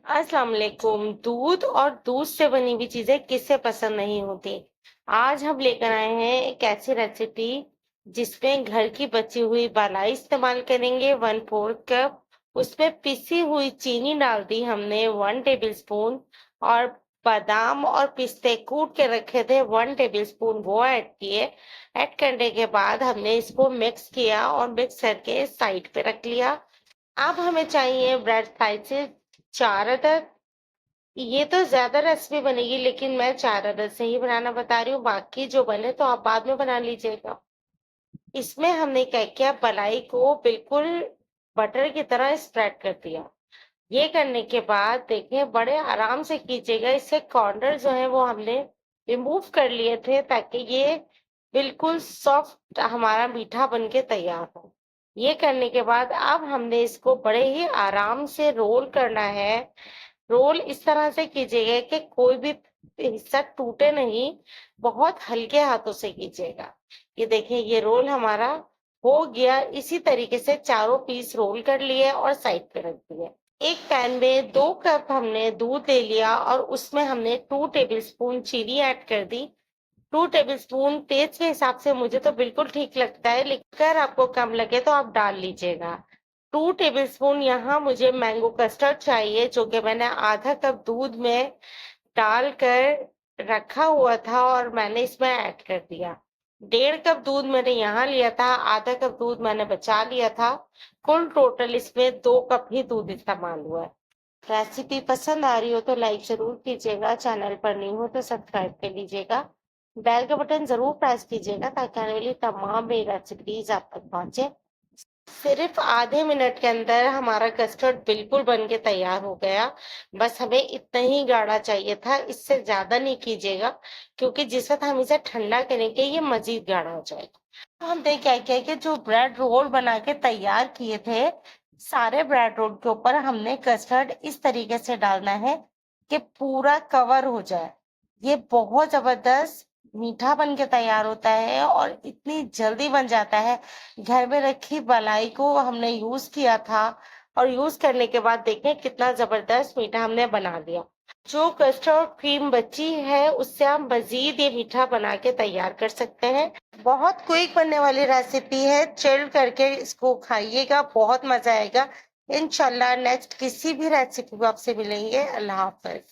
अस्सलाम वालेकुम। दूध और दूध से बनी हुई चीजें किसे पसंद नहीं होती। आज हम लेकर आए हैं एक ऐसी रेसिपी जिसमें घर की बची हुई मलाई इस्तेमाल करेंगे 1/4 कप। उसमें पिसी हुई चीनी डाल दी हमने 1 टेबल स्पून, और बादाम और पिस्ते कूट के रखे थे 1 टेबल स्पून, वो ऐड किए। ऐड करने के बाद हमने इसको मिक्स किया और मिक्स करके साइड पे रख लिया। अब हमें चाहिए ब्रेड स्लाइसेस 4 अदद। ये तो ज्यादा रेसिपी बनेगी, लेकिन मैं 4 अदद से ही बनाना बता रही हूँ, बाकी जो बने तो आप बाद में बना लीजिएगा। इसमें हमने क्या किया, मलाई को बिल्कुल बटर की तरह स्प्रेड कर दिया। ये करने के बाद देखिए, बड़े आराम से कीजिएगा, इससे कॉर्नर जो है वो हमने रिमूव कर लिए थे ताकि ये बिल्कुल सॉफ्ट हमारा मीठा बन के तैयार हो। ये करने के बाद अब हमने इसको बड़े ही आराम से रोल करना है। रोल इस तरह से कीजिएगा कि कोई भी हिस्सा टूटे नहीं, बहुत हल्के हाथों से कीजिएगा। ये देखिए, ये रोल हमारा हो गया। इसी तरीके से चारों पीस रोल कर लिए और साइड पे रख दिए। एक पैन में 2 कप हमने दूध ले लिया और उसमें हमने 2 टेबल स्पून चीनी ऐड कर दी। 2 टेबल स्पून टेस्ट के हिसाब से मुझे तो बिल्कुल ठीक लगता है, लेकिन अगर आपको कम लगे तो आप डाल लीजिएगा। 2 टेबल स्पून यहाँ मुझे मैंगो कस्टर्ड चाहिए, जो कि मैंने आधा कप दूध में डालकर रखा हुआ था और मैंने इसमें ऐड कर दिया। 1.5 कप दूध मैंने यहाँ लिया था, आधा कप दूध मैंने बचा लिया था। कुल टोटल इसमें 2 कप ही दूध इस्तेमाल हुआ है। रेसिपी पसंद आ रही हो तो लाइक जरूर कीजिएगा, चैनल पर नहीं हो तो सब्सक्राइब कर लीजिएगा। बेल का बटन जरूर प्रेस कीजिएगा ताकि आने वाली तमाम मेरी रेसिपीज आप तक पहुंचे। सिर्फ आधे मिनट के अंदर हमारा कस्टर्ड बिल्कुल बन के तैयार हो गया। बस हमें इतना ही गाढ़ा चाहिए था, इससे ज्यादा नहीं कीजिएगा, क्योंकि जिस वक्त हम इसे ठंडा करेंगे ये मजीद गाढ़ा हो जाएगा। हमने क्या किया कि जो ब्रेड रोल बना के तैयार किए थे, सारे ब्रेड रोल के ऊपर हमने कस्टर्ड इस तरीके से डालना है कि पूरा कवर हो जाए। ये बहुत जबरदस्त मीठा बन के तैयार होता है और इतनी जल्दी बन जाता है। घर में रखी मलाई को हमने यूज किया था और यूज करने के बाद देखें कितना जबरदस्त मीठा हमने बना दिया। जो कस्टर्ड क्रीम बची है उससे हम मजीद ये मीठा बना के तैयार कर सकते हैं। बहुत क्विक बनने वाली रेसिपी है, चिल करके इसको खाइएगा, बहुत मजा आएगा। इंशाल्लाह नेक्स्ट किसी भी रेसिपी में आपसे मिलेंगे। अल्लाह हाफिज।